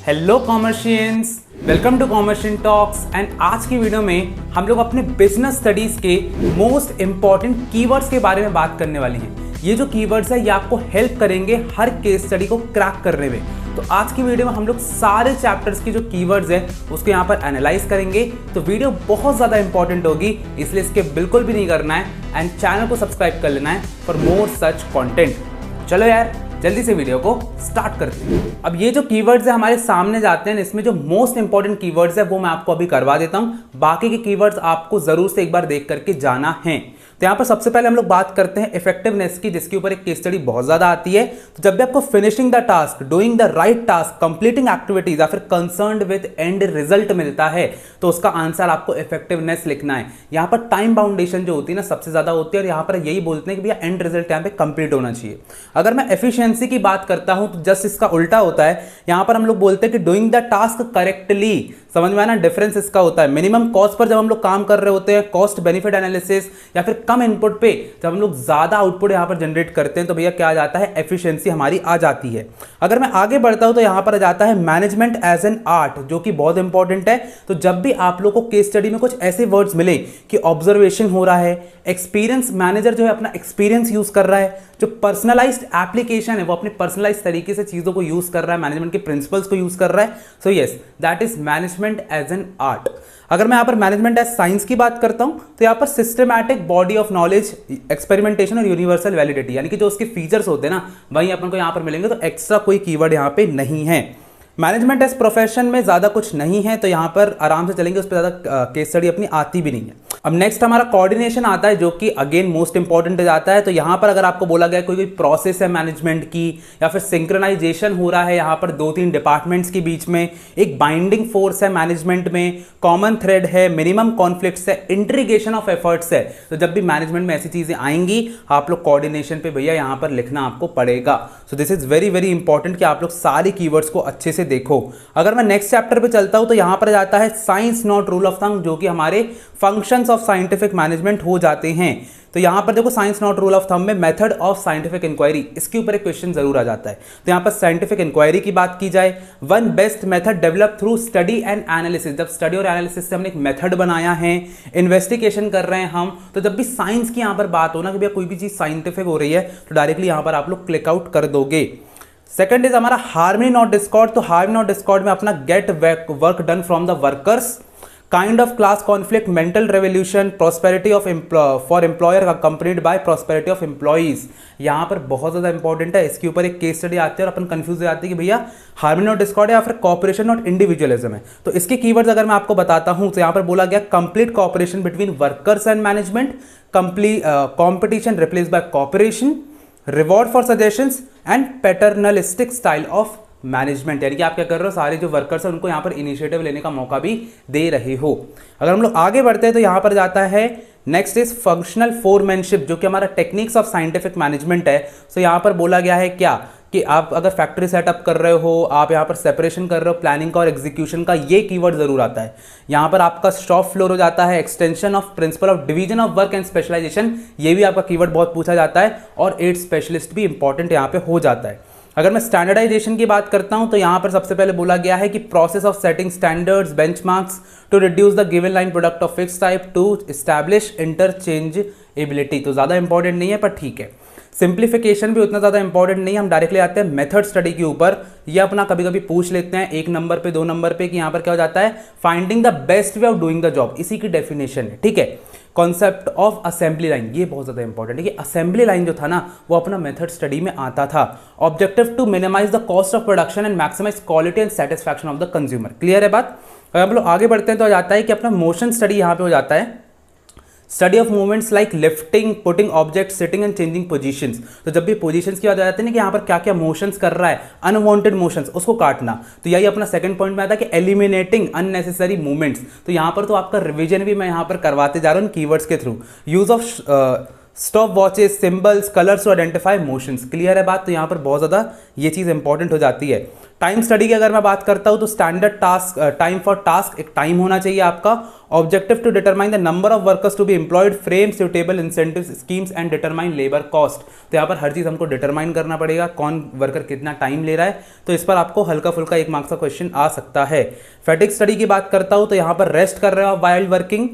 Hello commercians, welcome to commercian talks. And आज की video में हम लोग अपने बिजनेस स्टडीज के मोस्ट इंपॉर्टेंट कीवर्ड्स के बारे में बात करने वाले हैं। ये जो कीवर्ड्स है ये आपको हेल्प करेंगे हर केस स्टडी को क्रैक करने में। तो आज की वीडियो में हम लोग सारे चैप्टर्स की जो कीवर्ड्स हैं उसको यहाँ पर एनालाइज करेंगे। तो वीडियो बहुत ज़्यादा इंपॉर्टेंट होगी, इसलिए इसके बिल्कुल भी नहीं करना है एंड चैनल को सब्सक्राइब कर लेना है फॉर मोर सच कॉन्टेंट। चलो यार जल्दी से वीडियो को स्टार्ट करते हैं। अब ये जो कीवर्ड्स है हमारे सामने जाते हैं, इसमें जो मोस्ट इंपॉर्टेंट कीवर्ड्स है वो मैं आपको अभी करवा देता हूं। बाकी के कीवर्ड्स आपको जरूर से एक बार देख करके जाना है। तो यहाँ पर सबसे पहले हम लोग बात करते हैं इफेक्टिवनेस की, जिसके ऊपर एक केस स्टडी बहुत ज्यादा आती है। तो जब भी आपको finishing the task, doing the right task, completing activities या फिर कंसर्न्ड विद एंड रिजल्ट मिलता है तो उसका आंसर आपको इफेक्टिवनेस लिखना है। यहाँ पर टाइम बाउंडेशन जो होती है ना सबसे ज्यादा होती है और यहाँ पर यही बोलते हैं कि भैया एंड रिजल्ट यहाँ पे कंप्लीट होना चाहिए। अगर मैं एफिशिएंसी की बात करता हूं तो जस्ट इसका उल्टा होता है। यहां पर हम लोग बोलते हैं कि डूइंग द टास्क करेक्टली। समझ में आना डिफरेंस इसका होता है। मिनिमम कॉस्ट पर जब हम लोग काम कर रहे होते हैं, कॉस्ट बेनिफिट एनालिसिस या फिर कम इनपुट पे जब हम लोग ज्यादा आउटपुट यहां पर जनरेट करते हैं तो भैया क्या आ जाता है, एफिशिएंसी हमारी आ जाती है। अगर मैं आगे बढ़ता हूं तो यहां पर आ जाता है मैनेजमेंट एज एन आर्ट, जो कि बहुत इंपॉर्टेंट है। तो जब भी आप लोग को केस स्टडी में कुछ ऐसे वर्ड्स मिले कि ऑब्जर्वेशन हो रहा है, एक्सपीरियंस मैनेजर जो है अपना एक्सपीरियंस यूज कर रहा है, जो पर्सनलाइज्ड एप्लीकेशन है वो अपने पर्सनलाइज्ड तरीके से चीजों को यूज कर रहा है, मैनेजमेंट के प्रिंसिपल्स को यूज कर रहा है, so yes that is management as an art. अगर मैं यहाँ पर मैनेजमेंट एज साइंस की बात करता हूं तो यहाँ पर systematic body of knowledge, experimentation और यूनिवर्सल वैलिडिटी, यानी कि जो उसके फीचर्स होते हैं ना वही अपन को यहाँ पर मिलेंगे। तो एक्स्ट्रा कोई कीवर्ड यहाँ पे नहीं है। मैनेजमेंट एज प्रोफेशन में ज्यादा कुछ नहीं है, तो यहाँ पर आराम से चलेंगे, उस पर ज्यादा केस स्टडी अपनी आती भी नहीं है। अब नेक्स्ट हमारा कोऑर्डिनेशन आता है, जो कि अगेन मोस्ट इंपॉर्टेंट जाता है। तो यहाँ पर अगर आपको बोला गया कोई प्रोसेस है मैनेजमेंट की या फिर सिंक्रोनाइजेशन हो रहा है यहाँ पर दो तीन डिपार्टमेंट्स के बीच में, एक बाइंडिंग फोर्स है मैनेजमेंट में, कॉमन थ्रेड है, मिनिमम कॉन्फ्लिक्ट्स है, इंटीग्रेशन ऑफ एफर्ट्स है, तो जब भी मैनेजमेंट में ऐसी चीजें आएंगी आप लोग कोऑर्डिनेशन पे भैया यहाँ पर लिखना आपको पड़ेगा। So this is very very important कि आप लोग सारी कीवर्ड्स को अच्छे से देखो। अगर मैं नेक्स्ट चैप्टर पे चलता हूं तो यहां पर जाता है science not rule of thumb, जो कि हमारे फंक्शंस ऑफ साइंटिफिक मैनेजमेंट हो जाते हैं। तो यहां पर देखो science not rule of thumb में मेथड ऑफ साइंटिफिक इंक्वायरी, इसके ऊपर एक क्वेश्चन जरूर आ जाता है। तो यहां पर साइंटिफिक इंक्वायरी की बात की जाए, one best method develop through study and analysis, जब स्टडी और एनालिसिस से हमने एक मेथड बनाया है, इन्वेस्टिगेशन कर रहे हैं हम, तो जब भी साइंस की यहां पर बात हो ना कि भैया कोई भी चीज साइंटिफिक हो रही है तो डायरेक्टली यहां पर आप लोग क्लिक आउट कर दोगे। सेकंड इज हमारा हार्मनी नॉट डिस्कॉर्ड। तो हार्मनी नॉट डिस्कॉर्ड में अपना get work done from the workers, kind of class conflict, mental revolution, prosperity of for employer accompanied by prosperity of employees. यहां पर बहुत ज्यादा इंपॉर्टेंट है, इसके ऊपर एक केस स्टडी आती है और अपन कंफ्यूज हो जाते हैं कि भैया हार्मनी नॉट डिस्कॉर्ड है या फिर कॉपरेशन नॉट इंडिविजुअलिज्म है। तो इसके कीवर्ड्स अगर मैं आपको बताता हूं तो यहां पर बोला गया complete cooperation between workers and management, complete competition replace by cooperation, reward for suggestions and paternalistic style of management, यानी कि आप क्या कर रहे हो, सारे जो वर्कर्स हैं उनको यहाँ पर इनिशिएटिव लेने का मौका भी दे रहे हो। अगर हम लोग आगे बढ़ते हैं तो यहाँ पर जाता है नेक्स्ट इज फंक्शनल फोरमैनशिप, जो कि हमारा टेक्निक्स ऑफ साइंटिफिक मैनेजमेंट है। तो यहाँ पर बोला गया है क्या कि आप अगर फैक्ट्री सेटअप कर रहे हो, आप यहाँ पर सेपरेशन कर रहे हो, प्लानिंग का और एग्जीक्यूशन का, ये कीवर्ड जरूर आता है। यहाँ पर आपका शॉप फ्लोर हो जाता है, extension of principle of division of work and specialisation, ये भी आपका कीवर्ड बहुत पूछा जाता है, और एड स्पेशलिस्ट भी इंपॉर्टेंट यहाँ पे हो जाता है। अगर मैं स्टैंडर्डाइजेशन की बात करता हूं तो यहां पर सबसे पहले बोला गया है कि process of setting standards, benchmarks to reduce the given line product of fix type to establish interchangeability. तो ज्यादा इंपॉर्टेंट नहीं है पर ठीक है। सिंप्लीफिकेशन भी उतना ज़्यादा इंपॉर्टेंट नहीं है। हम डायरेक्टली आते हैं मेथड स्टडी के ऊपर। ये अपना कभी कभी पूछ लेते हैं 1 नंबर पे 2 नंबर पे कि यहाँ पर क्या हो जाता है, finding the best way of doing the job, इसी की डेफिनेशन है, ठीक है। कॉन्सेप्ट ऑफ असेंबली लाइन, ये बहुत ज़्यादा इंपॉर्टेंट है कि असेंबली लाइन जो था ना वो अपना मेथड स्टडी में आता था। Objective to minimise the cost of production and maximise quality and satisfaction of the consumer. Clear है बात। अगर हम लोग आगे बढ़ते हैं तो आ जाता है कि अपना मोशन स्टडी यहाँ पे हो जाता है, study of movements like lifting, putting object, sitting and changing positions. तो जब भी पोजीशंस की बात आ जाती है ना कि यहाँ पर क्या क्या मोशंस कर रहा है, अनवांटेड मोशंस, उसको काटना। तो यही अपना सेकंड पॉइंट में आता है कि एलिमिनेटिंग अननेसेसरी मूवमेंट्स। तो यहाँ पर तो आपका रिवीजन भी मैं यहाँ पर करवाते जा रहा हूँ कीवर्ड्स के through. Use of stopwatches, symbols, colours to identify motions. Clear है बात। तो यहाँ पर बहुत ज़्यादा ये चीज़ इंपॉर्टेंट हो जाती है। टाइम स्टडी की अगर मैं बात करता हूं तो standard task time for task एक टाइम होना चाहिए आपका। Objective to determine the number of workers to be employed, frame suitable incentive schemes and determine labour cost. तो यहाँ पर हर चीज़ हमको डिटरमाइन करना पड़ेगा, कौन वर्कर कितना टाइम ले रहा है, तो इस पर आपको हल्का फुल्का 1 मार्क्स का क्वेश्चन आ सकता है। फैटिग स्टडी की बात करता हूँ तो यहाँ पर रेस्ट कर रहे हो आप वाइल्ड वर्किंग,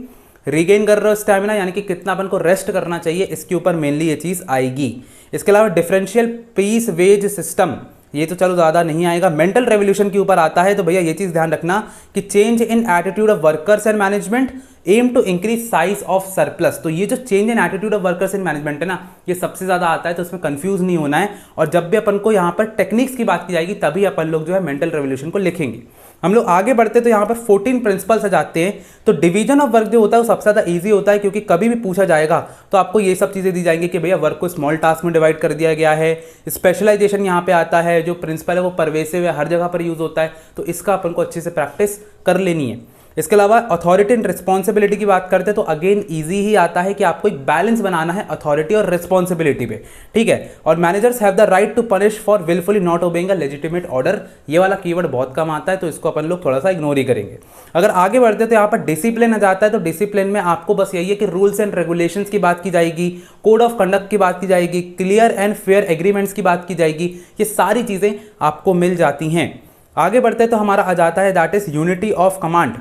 रीगेन कर रहे हो स्टैमिना, यानी कि कितना अपन को रेस्ट करना चाहिए, इसके ऊपर मेनली ये चीज़ आएगी। इसके अलावा डिफरेंशियल पीस वेज सिस्टम, ये तो चलो ज़्यादा नहीं आएगा। मेंटल रेवोल्यूशन के ऊपर आता है, तो भैया ये चीज़ ध्यान रखना कि change in attitude of workers and management aim to increase size of surplus. तो ये जो change in attitude of workers in management है ना, ये सबसे ज़्यादा आता है, तो उसमें कंफ्यूज नहीं होना है। और जब भी अपन को यहाँ पर टेक्निक्स की बात की जाएगी तभी अपन लोग जो है मेंटल रेवोल्यूशन को लिखेंगे। हम लोग आगे बढ़ते तो यहाँ पर 14 प्रिंसिपल्स आ जाते हैं। तो डिवीजन ऑफ वर्क जो होता है वो सबसे ज़्यादा ईजी होता है, क्योंकि कभी भी पूछा जाएगा तो आपको ये सब चीज़ें दी जाएंगी कि भैया वर्क को स्मॉल टास्क में डिवाइड कर दिया गया है। स्पेशलाइजेशन यहाँ पे आता है, जो प्रिंसिपल है वो परवेसिव है, हर जगह पर यूज होता है, तो इसका अपन को अच्छे से प्रैक्टिस कर लेनी है। इसके अलावा अथॉरिटी एंड रिस्पॉन्सिबिलिटी की बात करते हैं तो अगेन इजी ही आता है कि आपको एक बैलेंस बनाना है अथॉरिटी और रिस्पॉन्सिबिलिटी पे, ठीक है। और managers have the right to punish for wilfully not obeying a legitimate order, ये वाला कीवर्ड बहुत कम आता है, तो इसको अपन लोग थोड़ा सा इग्नोर ही करेंगे। अगर आगे बढ़ते हैं तो यहाँ पर डिसिप्लिन आ जाता है। तो डिसिप्लिन में आपको बस यही है कि रूल्स एंड रेगुलेशंस की बात की जाएगी, कोड ऑफ कंडक्ट की बात की जाएगी, क्लियर एंड फेयर एग्रीमेंट्स की बात की जाएगी, ये सारी चीज़ें आपको मिल जाती हैं। आगे बढ़ते हैं तो हमारा आ जाता है that is unity of command.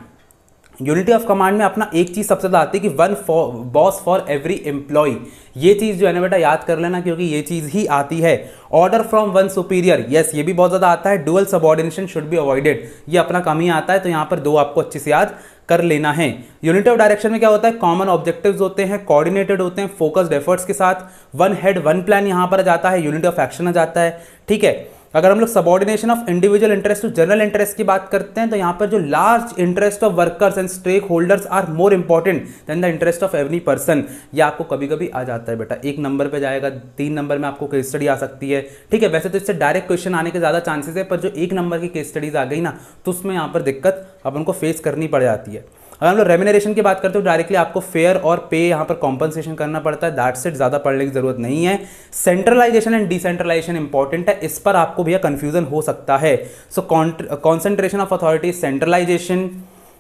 Unity of command में अपना एक चीज़ सबसे ज़्यादा आती है कि one boss for every employee. ये चीज़ जो है ना बेटा याद कर लेना, क्योंकि ये चीज़ ही आती है। Order from one superior, yes ये भी बहुत ज़्यादा आता है। Dual subordination should be avoided, ये अपना कम ही आता है, तो यहाँ पर 2 आपको अच्छे से याद कर लेना है। यूनिटी ऑफ डायरेक्शन में क्या होता है, कॉमन ऑब्जेक्टिव्स होते हैं, कोऑर्डिनेटेड होते हैं, फोकस्ड एफर्ट्स के साथ, वन हेड वन प्लान यहाँ पर आ जाता है, यूनिटी ऑफ एक्शन आ जाता है, ठीक है। अगर हम लोग subordination of individual interest to general interest की बात करते हैं तो यहाँ पर जो large interest of workers and stakeholders are more important than the interest of every person, ये आपको कभी कभी आ जाता है बेटा। 1 नंबर पे जाएगा, 3 नंबर में आपको केस स्टडी आ सकती है, ठीक है। वैसे तो इससे डायरेक्ट क्वेश्चन आने के ज़्यादा चांसेस है, पर जो 1 नंबर की केस स्टडीज आ गई ना, तो उसमें यहाँ पर दिक्कत अपन को फेस करनी पड़ जाती है। अगर हम लोग रेम्यूनरेशन की बात करते हो डायरेक्टली आपको फेयर और पे यहाँ पर कॉम्पनसेशन करना पड़ता है, दैट्स इट, ज़्यादा पढ़ने की जरूरत नहीं है। सेंट्रलाइजेशन एंड डिसेंट्रलाइजेशन इंपॉर्टेंट है, इस पर आपको भैया कंफ्यूजन हो सकता है। So concentration of authority centralisation,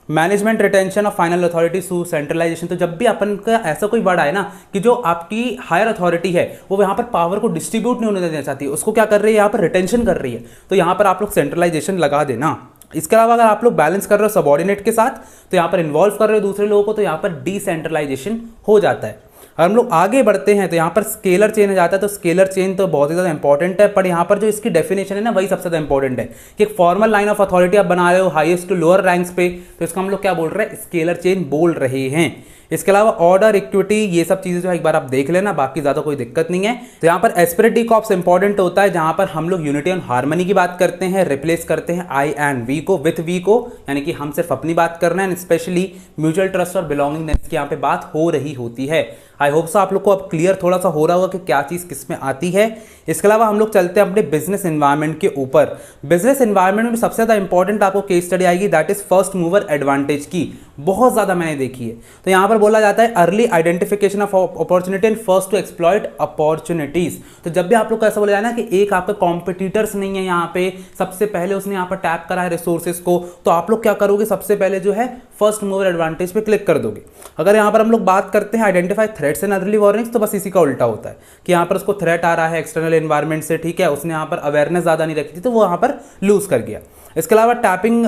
management retention of final authority to centralisation. तो जब भी अपन का ऐसा कोई वर्ड आए ना कि जो आपकी हायर अथॉरिटी है वो यहाँ पर पावर को डिस्ट्रीब्यूट नहीं होने देना चाहती, उसको क्या कर रही है यहाँ पर रिटेंशन कर रही है, तो यहाँ पर आप लोग सेंट्रलाइजेशन लगा देना। इसके अलावा अगर आप लोग बैलेंस कर रहे हो सबऑर्डिनेट के साथ तो यहाँ पर इन्वॉल्व कर रहे हो दूसरे लोगों को, तो यहाँ पर डिसेंट्रलाइजेशन हो जाता है। अगर हम लोग आगे बढ़ते हैं तो यहाँ पर स्केलर चेन आ जाता है। तो स्केलर चेन तो बहुत ही ज़्यादा इंपॉर्टेंट है, पर यहाँ पर जो इसकी डेफिनेशन है ना वही सबसे ज़्यादा इंपॉर्टेंट है कि एक फॉर्मल लाइन ऑफ अथॉरिटी आप बना रहे हो हाईएस्ट टू लोअर रैंक्स पे, तो इसका हम लोग क्या बोल रहे हैं, स्केलर चेन बोल रहे हैं। इसके अलावा ऑर्डर, इक्विटी, ये सब चीजें जो है एक बार आप देख लेना, बाकी ज्यादा कोई दिक्कत नहीं है। तो यहाँ पर एस्पिरिट डी कॉर्प्स इंपॉर्टेंट होता है, जहां पर हम लोग यूनिटी एंड हार्मनी की बात करते हैं, रिप्लेस करते हैं आई एंड वी को विथ वी को, यानी कि हम सिर्फ अपनी बात करना है, स्पेशली म्यूचुअल ट्रस्ट और बिलोंगिंगनेस की यहाँ पे बात हो रही होती है। आई होप सो आप लोग को अब क्लियर थोड़ा सा हो रहा होगा कि क्या चीज़ किस में आती है। इसके अलावा हम लोग चलते हैं अपने बिजनेस एनवायरनमेंट के ऊपर। बिजनेस एनवायरनमेंट में सबसे ज़्यादा इंपॉर्टेंट आपको केस स्टडी आएगी, that is first mover advantage की, बहुत ज़्यादा मैंने देखी है। तो यहाँ पर बोला जाता है early identification of opportunity and first to exploit opportunities. तो जब भी आप लोग को ऐसा बोला जाए ना कि एक आपका कॉम्पिटिटर्स नहीं है यहाँ पे, सबसे पहले उसने यहाँ पर टैप करा है रिसोर्सेज को, तो आप लोग क्या करोगे, सबसे पहले जो है फर्स्ट मूवर एडवांटेज पे क्लिक कर दोगे। अगर यहाँ पर हम लोग बात करते हैं identify threats and early warnings, तो बस इसी का उल्टा होता है कि यहाँ पर उसको थ्रेट आ रहा है एक्सटर्नल एनवायरनमेंट से, ठीक है, उसने यहाँ पर अवेयरनेस ज़्यादा नहीं रखी थी तो वो यहाँ पर लूज कर गया। इसके अलावा टैपिंग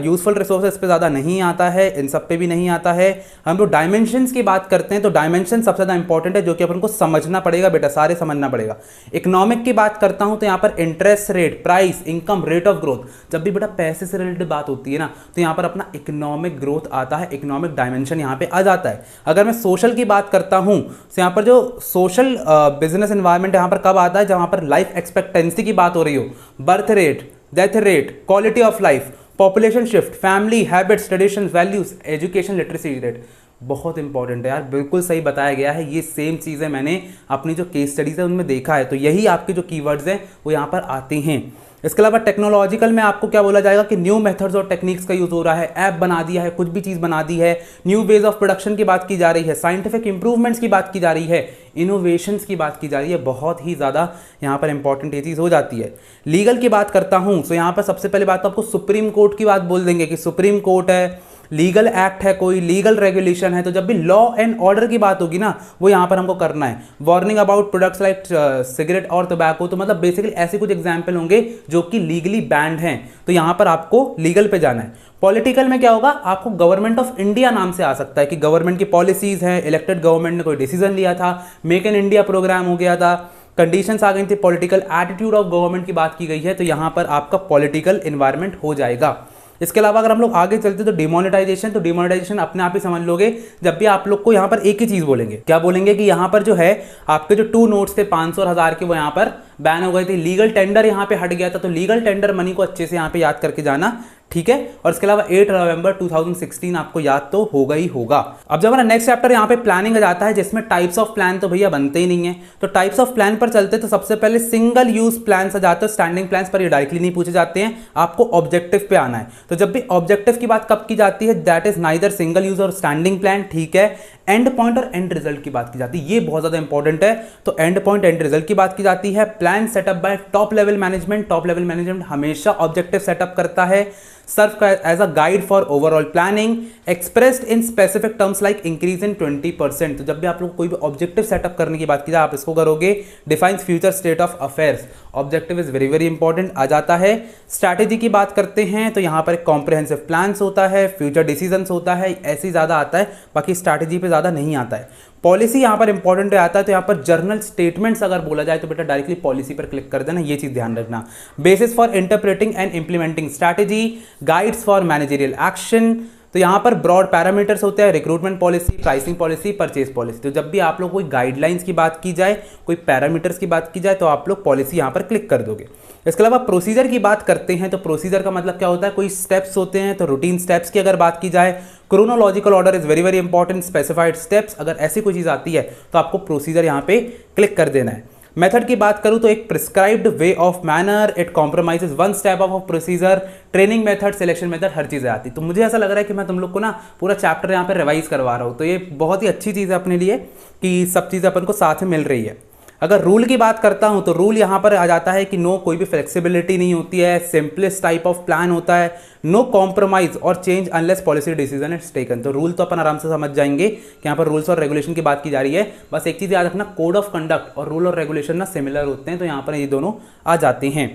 यूजफुल रिसोर्सेज पे ज़्यादा नहीं आता है, इन सब पे भी नहीं आता है। हम लोग डायमेंशंस की बात करते हैं तो डायमेंशन सबसे ज़्यादा इंपॉर्टेंट है, जो कि अपन को समझना पड़ेगा बेटा, सारे समझना पड़ेगा। इकोनॉमिक की बात करता हूँ तो यहाँ पर interest rate, price, income, rate of growth, जब भी बेटा पैसे से रिलेटेड बात होती है ना तो यहाँ पर अपना इकोनॉमिक ग्रोथ आता है, इकोनॉमिक डायमेंशन यहाँ पे आ जाता है। अगर मैं सोशल की बात करता हूँ तो यहाँ पर जो सोशल बिजनेस एनवायरनमेंट यहाँ पर कब आता है, जहाँ पर लाइफ एक्सपेक्टेंसी की बात हो रही हो, birth rate, death rate, quality of life, population shift, family habits, traditions, values, education, literacy rate, बहुत इंपॉर्टेंट है यार, बिल्कुल सही बताया गया है। ये सेम चीज़ें मैंने अपनी जो केस स्टडीज है उनमें देखा है, तो यही आपके जो कीवर्ड्स हैं वो यहाँ पर आते हैं। इसके अलावा टेक्नोलॉजिकल में आपको क्या बोला जाएगा कि न्यू मेथड्स और टेक्निक्स का यूज हो रहा है, ऐप बना दिया है, कुछ भी चीज़ बना दी है, न्यू वेज ऑफ प्रोडक्शन की बात की जा रही है, साइंटिफिक इंप्रूवमेंट्स की बात की जा रही है, इनोवेशंस की बात की जा रही है। बहुत ही ज़्यादा यहाँ पर इंपॉर्टेंट ये चीज़ हो जाती है। लीगल की बात करता हूँ तो यहाँ पर सबसे पहले बात तो आपको सुप्रीम कोर्ट की बात बोल देंगे कि सुप्रीम कोर्ट है, लीगल एक्ट है, कोई लीगल रेगुलेशन है। तो जब भी लॉ एंड ऑर्डर की बात होगी ना, वो यहाँ पर हमको करना है। Warning about products like cigarette और टोबैको, तो मतलब बेसिकली ऐसे कुछ एग्जाम्पल होंगे जो कि लीगली बैंड हैं, तो यहाँ पर आपको लीगल पे जाना है। पॉलिटिकल में क्या होगा, आपको गवर्नमेंट ऑफ इंडिया नाम से आ सकता है कि गवर्नमेंट की पॉलिसीज हैं, इलेक्टेड गवर्नमेंट ने कोई डिसीजन लिया था, मेक इन इंडिया प्रोग्राम हो गया था, कंडीशंस आ गई थी, पॉलिटिकल एटीट्यूड ऑफ गवर्नमेंट की बात की गई है, तो यहाँ पर आपका पॉलिटिकल इन्वायरमेंट हो जाएगा। इसके अलावा अगर हम लोग आगे चलते तो डिमोनेटाइजेशन, तो डिमोनेटाइजेशन अपने आप ही समझ लोगे जब भी आप लोग को यहाँ पर एक ही चीज बोलेंगे, क्या बोलेंगे कि यहाँ पर जो है आपके जो 2 नोट्स थे 500 और 1000 के, वो यहाँ पर बैन हो गए थे। लीगल टेंडर यहाँ पे हट गया था, तो लीगल टेंडर मनी को अच्छे से यहाँ पे याद करके जाना, ठीक है। और इसके अलावा 8 नवंबर 2016 आपको याद तो होगा ही होगा। अब जब हमारा नेक्स्ट चैप्टर यहाँ पे प्लानिंग आ जाता है, जिसमें टाइप्स ऑफ प्लान तो भैया बनते ही नहीं है, तो टाइप्स ऑफ प्लान पर चलते तो सबसे पहले सिंगल यूज प्लान आ जाते हैं। स्टैंडिंग प्लान पर ये डायरेक्टली नहीं पूछे जाते हैं, आपको ऑब्जेक्टिव पे आना है। तो जब भी ऑब्जेक्टिव की बात कब की जाती है, that is neither single use और स्टैंडिंग प्लान, ठीक है। एंड पॉइंट और एंड रिजल्ट की बात की जाती है, ये बहुत ज्यादा इंपॉर्टेंट है। तो एंड पॉइंट एंड रिजल्ट की बात की जाती है। Plan setup by top level management, top level management हमेशा ऑब्जेक्टिव सेटअप करता है, serve as a guide for overall planning, expressed in specific terms like increase in 20%। तो जब भी आप लोग कोई भी ऑब्जेक्टिव सेटअप करने की बात की जाए, आप इसको करोगे। Defines future state of affairs, objective is very very important आ जाता है। स्ट्रैटेजी की बात करते हैं तो यहाँ पर एक कॉम्प्रिहेंसिव प्लान्स होता है, फ्यूचर डिसीजंस होता है, ऐसे ज्यादा आता है, बाकी स्ट्रैटेजी पे ज्यादा नहीं आता है। पॉलिसी यहाँ पर इंपॉर्टेंट आता है, तो यहाँ पर जर्नल स्टेटमेंट्स अगर बोला जाए तो बेटा डायरेक्टली पॉलिसी पर क्लिक कर देना, ये चीज ध्यान रखना। Basis for interpreting and implementing strategy, guides for managerial action, तो यहाँ पर ब्रॉड पैरामीटर्स होते हैं, recruitment policy, pricing policy, purchase policy. तो जब भी आप लोग कोई गाइडलाइंस की बात की जाए, कोई पैरामीटर्स की बात की जाए, तो आप लोग पॉलिसी यहाँ पर क्लिक कर दोगे। इसके अलावा प्रोसीजर की बात करते हैं, तो प्रोसीजर का मतलब क्या होता है, कोई स्टेप्स होते हैं, तो रूटीन स्टेप्स की अगर बात की जाए, chronological order is very very important, specified steps, अगर ऐसी कोई चीज आती है तो आपको प्रोसीजर यहाँ पे क्लिक कर देना है। मेथड की बात करूं तो एक prescribed way of manner, it compromises one step of procedure, training method, selection method, हर चीजें आती। तो मुझे ऐसा लग रहा है कि मैं तुम लोग को ना पूरा चैप्टर यहाँ पे रिवाइज करवा रहा हूँ, तो ये बहुत ही अच्छी चीज़ है अपने लिए कि सब चीज़ें अपन को साथ में मिल रही है। अगर रूल की बात करता हूं तो रूल यहां पर आ जाता है कि नो, कोई भी फ्लेक्सिबिलिटी नहीं होती है, सिंपलेस्ट टाइप ऑफ प्लान होता है, नो कॉम्प्रोमाइज और change unless policy decision is taken. तो रूल तो अपन आराम से समझ जाएंगे कि यहाँ पर रूल्स और रेगुलेशन की बात की जा रही है। बस एक चीज याद रखना, कोड ऑफ कंडक्ट और रूल और रेगुलेशन ना सिमिलर होते हैं, तो यहाँ पर ये दोनों आ जाते हैं।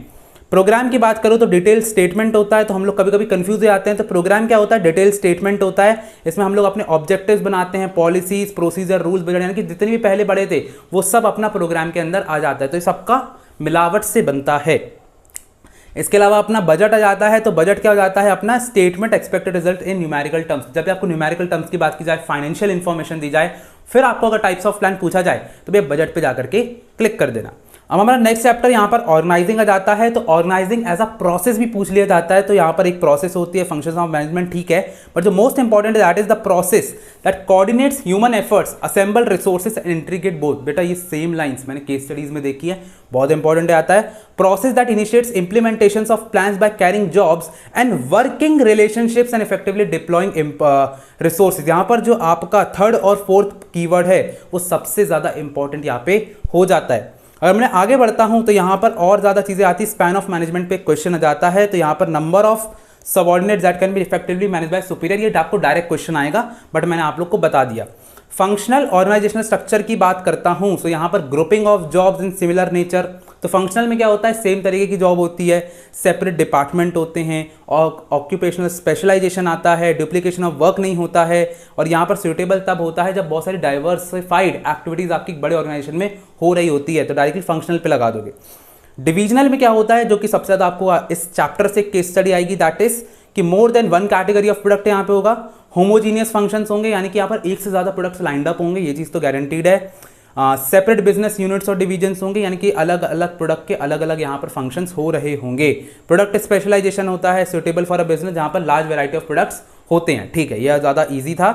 प्रोग्राम की बात करो तो डिटेल स्टेटमेंट होता है, तो हम लोग कभी कभी कंफ्यूज हो जाते हैं। तो प्रोग्राम क्या होता है, डिटेल स्टेटमेंट होता है, इसमें हम लोग अपने ऑब्जेक्टिव्स बनाते हैं, पॉलिसीज, प्रोसीजर, रूल्स वगैरह, यानी कि जितने भी पहले बड़े थे वो सब अपना प्रोग्राम के अंदर आ जाता है। तो ये सबका मिलावट से बनता है। इसके अलावा अपना बजट आ जाता है, तो बजट क्या हो जाता है, अपना statement expected result in numerical terms. जब भी आपको न्यूमेरिकल टर्म्स की बात की जाए, फाइनेंशियल इंफॉर्मेशन दी जाए, फिर आपको अगर टाइप्स ऑफ प्लान पूछा जाए तो भैया बजट पे जाकर के क्लिक कर देना। अब हमारा नेक्स्ट चैप्टर यहाँ पर ऑर्गेनाइजिंग आ जाता है, तो ऑर्गेनाइजिंग एज अ प्रोसेस भी पूछ लिया जाता है। तो यहाँ पर एक प्रोसेस होती है, फंक्शंस ऑफ मैनेजमेंट, ठीक है, बट जो most important that is the process that coordinates human efforts, assemble resources and integrate both. बेटा ये सेम लाइंस मैंने केस स्टडीज में देखी है, बहुत इंपॉर्टेंट आता है। Process that initiates implementations of plans by carrying jobs and working relationships and effectively deploying resources. यहाँ पर जो आपका थर्ड और फोर्थ कीवर्ड है वो सबसे ज्यादा इंपॉर्टेंट यहाँ पे हो जाता है। अगर मैं आगे बढ़ता हूं तो यहां पर और ज्यादा चीजें आती, स्पैन ऑफ मैनेजमेंट पे क्वेश्चन आ जाता है। तो यहां पर number of subordinates that can be effectively manage by superior, ये आपको डायरेक्ट क्वेश्चन आएगा, बट मैंने आप लोग को बता दिया। फंक्शनल ऑर्गेनाइजेशनल स्ट्रक्चर की बात करता हूं तो यहां पर grouping of jobs in similar nature. तो फंक्शनल में क्या होता है, सेम तरीके की जॉब होती है, सेपरेट डिपार्टमेंट होते हैं, और ऑक्यूपेशनल स्पेशलाइजेशन आता है, डुप्लीकेशन ऑफ वर्क नहीं होता है। और यहाँ पर सुटेबल तब होता है जब बहुत सारी डाइवर्सिफाइड एक्टिविटीज आपकी बड़े ऑर्गेनाइजेशन में हो रही होती है, तो डायरेक्टली फंक्शनल पे लगा दोगे। डिविजनल में क्या होता है, जो कि सबसे ज्यादा आपको इस चैप्टर से केस स्टडी आएगी, दैट इज कि more than one category of product यहाँ पे होगा, होमोजीनियस फंक्शंस होंगे, यानी कि यहाँ पर एक से ज्यादा प्रोडक्ट्स लाइंड अप होंगे, ये चीज तो गारंटीड है। सेपरेट बिजनेस यूनिट्स और डिवीजन्स होंगे, यानी कि अलग अलग प्रोडक्ट के अलग अलग यहाँ पर फंक्शंस हो रहे होंगे। प्रोडक्ट स्पेशलाइजेशन होता है, सुटेबल फॉर अ बिजनेस, जहाँ पर लार्ज वैरायटी ऑफ प्रोडक्ट्स होते हैं, ठीक है, यह ज़्यादा ईजी था।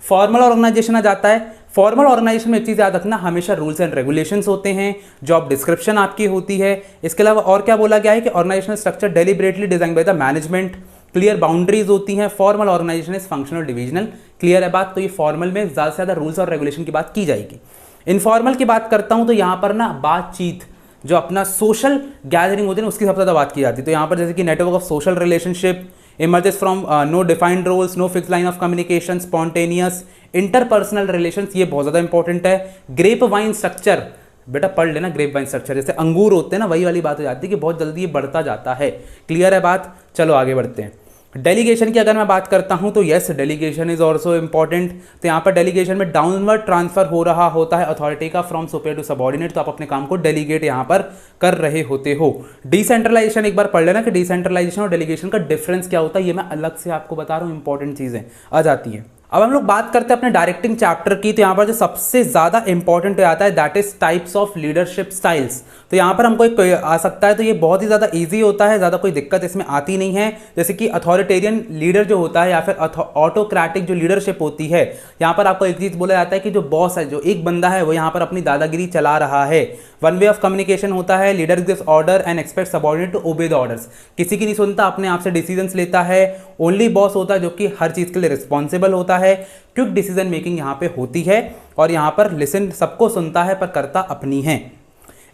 फॉर्मल ऑर्गेनाइजेशन आ जाता है। फॉर्मल ऑर्गेनाइजेशन में एक चीज़ याद रखना, हमेशा रूल्स एंड रेगुलेशंस होते हैं, जॉब डिस्क्रिप्शन आपकी होती है। इसके अलावा और क्या बोला गया है कि organisational structure deliberately design by the management, clear boundaries होती हैं। Formal organisation is functional divisional. Clear है बात? तो ये फॉर्मल में ज़्यादा से ज़्यादा रूल्स और रेगुलेशन की बात की जाएगी। इनफॉर्मल की बात करता हूँ तो यहाँ पर ना बातचीत, जो अपना सोशल गैदरिंग होती है ना, उसकी सबसे ज़्यादा बात की जाती है। तो यहाँ पर जैसे कि network of social relationship emerges from no defined roles, no fixed line of communication, spontaneous interpersonal relations, ये बहुत ज़्यादा इंपॉर्टेंट है। ग्रेप वाइन स्ट्रक्चर, बेटा पढ़ लेना ग्रेप वाइन स्ट्रक्चर, जैसे अंगूर होते हैं ना, वही वाली बात हो जाती है कि बहुत जल्दी ये बढ़ता जाता है। क्लियर है बात? चलो आगे बढ़ते हैं। डेलीगेशन की अगर मैं बात करता हूं तो yes, delegation is also important. तो यहाँ पर डेलीगेशन में डाउनवर्ड ट्रांसफर हो रहा होता है अथॉरिटी का फ्रॉम सुपीरियर टू सबऑर्डिनेट, तो आप अपने काम को डेलीगेट यहाँ पर कर रहे होते हो। डिसेंट्रलाइजेशन एक बार पढ़ लेना कि डिसेंट्रलाइजेशन और डेलीगेशन का डिफरेंस क्या होता है, ये मैं अलग से आपको बता रहा हूँ, इंपॉर्टेंट चीज़ें आ जाती हैं। अब हम लोग बात करते हैं अपने डायरेक्टिंग चैप्टर की। तो यहाँ पर जो सबसे ज़्यादा इंपॉर्टेंट हो जाता है that is types of leadership styles. तो यहाँ पर हमको एक आ सकता है, तो ये बहुत ही ज़्यादा इजी होता है, ज़्यादा कोई दिक्कत इसमें आती नहीं है। जैसे कि अथॉरिटेरियन लीडर जो होता है या फिर ऑटोक्रेटिक जो लीडरशिप होती है, यहाँ पर आपको एक चीज़ बोला जाता है कि जो बॉस है, जो एक बंदा है, वो यहाँ पर अपनी दादागिरी चला रहा है। वन वे ऑफ कम्युनिकेशन होता है, leader gives order and expect subordinate to obey the orders. किसी की नहीं सुनता, अपने आप से डिसीजंस लेता है। ओनली बॉस होता है जो कि हर चीज़ के लिए रिस्पॉन्सिबल होता है। क्विक डिसीजन मेकिंग यहाँ पे होती है और यहाँ पर लिसन सबको सुनता है पर करता अपनी है।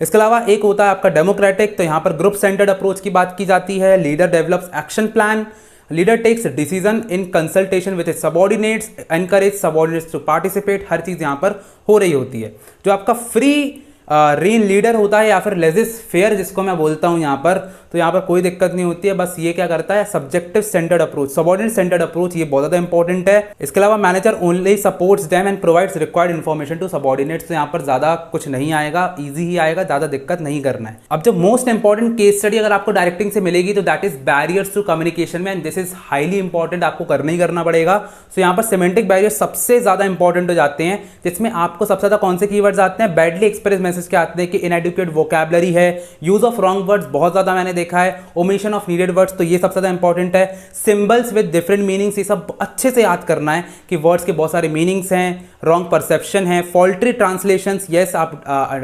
इसके अलावा एक होता है आपका डेमोक्रेटिक, तो यहाँ पर ग्रुप सेंटर्ड अप्रोच की बात की जाती है। Leader develops action plan, leader takes decision in consultation with subordinates, encourage subordinates to participate, हर चीज़ यहाँ पर हो रही होती है। जो आपका फ्री रेन लीडर होता है या फिर लेजिस फेयर जिसको मैं बोलता हूँ यहाँ पर, तो यहाँ पर कोई दिक्कत नहीं होती है। बस ये क्या करता है, subjective centred approach, subordinate centred approach, ये बहुत ज़्यादा इंपॉर्टेंट है। इसके अलावा manager only supports them and provides required information to subordinates, तो यहाँ पर ज़्यादा कुछ नहीं आएगा, ईजी ही आएगा, ज़्यादा दिक्कत नहीं करना है। अब जो मोस्ट इंपॉर्टेंट केस स्टडी अगर आपको डायरेक्टिंग से मिलेगी तो that is barriers to communication में, and this is highly important, आपको करना ही करना पड़ेगा। तो यहाँ पर सिमेंटिक बैरियर्स सबसे ज़्यादा इंपॉर्टेंट हो जाते हैं, जिसमें आपको सबसे ज़्यादा कौन से कीवर्ड्स आते हैं, बैडली एक्सप्रेस मैसेज के आते हैं कि इनएडुकेट वोकैबुलरी है, यूज ऑफ रॉन्ग वर्ड्स बहुत ज़्यादा मैंने देखा है, ओमिशन ऑफ नीडेड वर्ड्स, तो ये सबसे ज्यादा इंपॉर्टेंट है। सिंबल्स विद डिफरेंट मीनिंग्स, ये सब अच्छे से याद करना है कि वर्ड्स के बहुत सारे मीनिंग्स हैं, रॉन्ग परसेप्शन है, फॉल्ट्री ट्रांसलेशंस, यस आप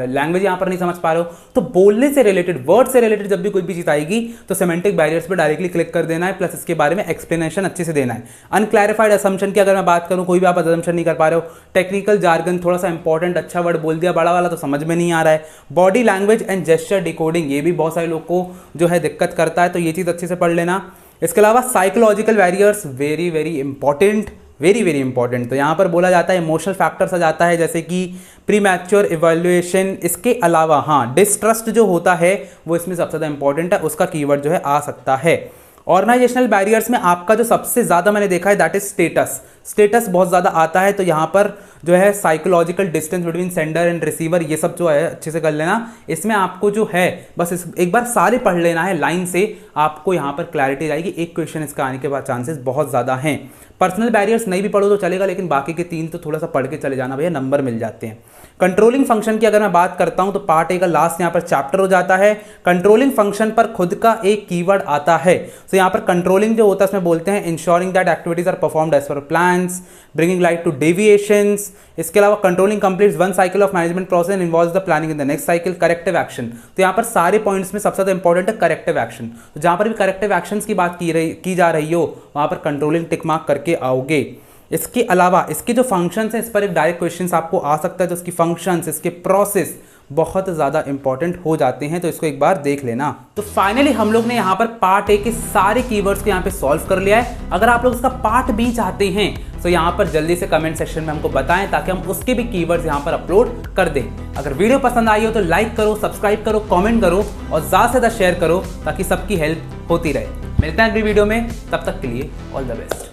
लैंग्वेज यहां पर नहीं समझ पा रहे हो तो बोलने से रिलेटेड, वर्ड से रिलेटेड जब भी कोई भी चीज आएगी तो सिमेंटिक बैरियर्स पर डायरेक्टली क्लिक कर देना है, प्लस इसके बारे में एक्सप्लेनेशन अच्छे से देना है। अनक्लैरिफाइड असम्पशन की अगर मैं बात करूं, कोई भी आप असम्पशन नहीं कर पा रहे हो, टेक्निकल जार्गन थोड़ा सा इंपॉर्टेंट, अच्छा वर्ड बोल दिया बड़ा वाला तो समझ में नहीं आ रहा है, body language and gesture decoding, ये भी बहुत सारे लोग को जो है दिक्कत करता है, तो ये चीज़ अच्छे से पढ़ लेना। इसके अलावा psychological barriers, very very important, very very important. तो यहाँ पर बोला जाता है इमोशनल फैक्टर्स आ जाता है, जैसे कि प्रीमैच्योर इवैल्यूएशन। इसके अलावा हाँ, डिस्ट्रस्ट जो होता है वो इसमें सबसे ज़्यादा इंपॉर्टेंट है, उसका कीवर्ड जो है आ सकता है। ऑर्गेनाइजेशनल बैरियर्स में आपका जो सबसे ज़्यादा मैंने देखा है दैट इज स्टेटस, स्टेटस बहुत ज़्यादा आता है। तो यहाँ पर जो है psychological distance between sender and receiver, ये सब जो है अच्छे से कर लेना। इसमें आपको जो है बस एक बार सारे पढ़ लेना है लाइन से, आपको यहाँ पर क्लैरिटी आएगी। एक क्वेश्चन इसका आने के बाद चांसेस बहुत ज़्यादा हैं। पर्सनल बैरियर्स नहीं भी पढ़ो तो चलेगा, लेकिन बाकी के 3 तो थोड़ा सा पढ़ के चले जाना भैया, नंबर मिल जाते हैं। कंट्रोलिंग फंक्शन की अगर मैं बात करता हूं तो पार्ट ए का लास्ट यहाँ पर चैप्टर हो जाता है। कंट्रोलिंग फंक्शन पर खुद का एक कीवर्ड आता है। तो यहाँ पर कंट्रोलिंग जो होता है उसमें बोलते हैं ensuring that activities are performed as per plans, bringing light to deviations. इसके अलावा controlling completes one cycle of management process and involves the planning in the next cycle. Corrective action, तो यहाँ पर सारे पॉइंट्स में सबसे ज्यादा इंपॉर्टेंट है करेक्टिव एक्शन। तो जहां पर भी करेक्टिव एक्शंस की बात की जा रही हो वहां पर कंट्रोलिंग टिक मार्क करके आओगे। इसके अलावा इसके जो फंक्शंस हैं, इस पर एक डायरेक्ट क्वेश्चंस आपको आ सकता है, तो इसकी फंक्शंस, इसके प्रोसेस बहुत ज़्यादा इंपॉर्टेंट हो जाते हैं, तो इसको एक बार देख लेना। तो फाइनली हम लोग ने यहाँ पर पार्ट ए के सारे कीवर्ड्स को यहाँ पे सॉल्व कर लिया है। अगर आप लोग इसका पार्ट बी चाहते हैं तो यहाँ पर जल्दी से कमेंट सेक्शन में हमको बताएं, ताकि हम उसके भी कीवर्ड्स यहाँ पर अपलोड कर दें। अगर वीडियो पसंद आई हो तो लाइक करो, सब्सक्राइब करो, कॉमेंट करो और ज़्यादा से ज़्यादा शेयर करो, ताकि सबकी हेल्प होती रहे। मिलते हैं अगली वीडियो में, तब तक के लिए ऑल द बेस्ट।